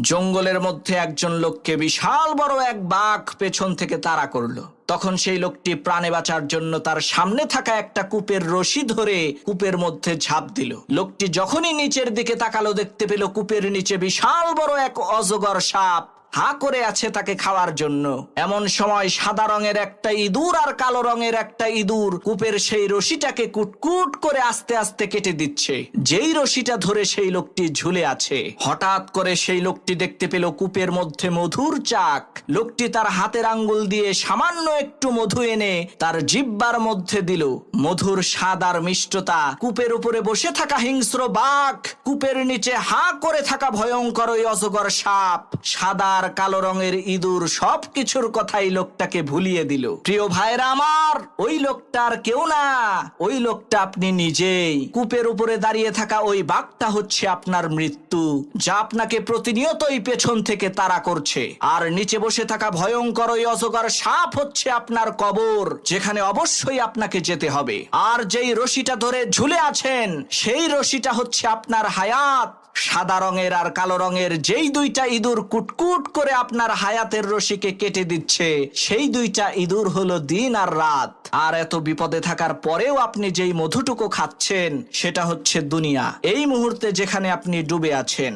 জঙ্গলের মধ্যে একজন লোককে বিশাল বড় এক বাঘ পেছন থেকে তাড়া করলো। তখন সেই লোকটি প্রাণে বাঁচার জন্য তার সামনে থাকা একটা কূপের রশি ধরে কূপের মধ্যে ঝাঁপ দিল। লোকটি যখনই নিচের দিকে তাকালো, দেখতে পেল কূপের নিচে বিশাল বড় এক অজগর সাপ হা করে আছে তাকে খাওয়ার জন্য। এমন সময় সাদা রঙের একটা ইঁদুর আর কালো রঙের একটা ইঁদুর কূপের সেই রশিটাকে কুটকুট করে আস্তে আস্তে কেটে দিচ্ছে। যেই রশিটা ধরে সেই লোকটি ঝুলে আছে, হঠাৎ করে সেই লোকটি দেখতে পেল কূপের মধ্যে মধুর চাক। লোকটি তার হাতের আঙ্গুল দিয়ে সামান্য একটু মধু এনে তার জিহ্বার মধ্যে দিল। মধুর স্বাদ আর মিষ্টতা কূপের উপরে বসে থাকা হিংস্র বাঘ, কূপের নিচে হা করে থাকা ভয়ঙ্কর ওই অজগর সাপ, সাদা আর কালো রঙের ইঁদুর সবকিছুর কথাই লোকটাকে ভুলিয়ে দিল। প্রিয় ভাইরা আমার, ওই লোকটার কেউ না, ওই লোকটা আপনি নিজেই। কূপের উপরে দাঁড়িয়ে থাকা ওই বাঘটা হচ্ছে আপনার মৃত্যু, যা আপনাকে প্রতিনিয়তই পেছন থেকে তাড়া করছে। আর নিচে বসে থাকা ভয়ঙ্কর ওই অজগর সাপ হচ্ছে আপনার কবর, যেখানে অবশ্যই আপনাকে যেতে হবে। আর যেই রশিটা ধরে ঝুলে আছেন, সেই রশিটা হচ্ছে আপনার হায়াত। সাদা রঙের আর কালো রঙের যেই দুইটা ইঁদুর কুটকুট করে আপনার হায়াতের রশিকে কেটে দিচ্ছে, সেই দুইটা ইঁদুর হলো দিন আর রাত। আর এত বিপদে থাকার পরেও আপনি যেই মধুটুকু খাচ্ছেন, সেটা হচ্ছে দুনিয়া। এই মুহূর্তে যেখানে আপনি ডুবে আছেন।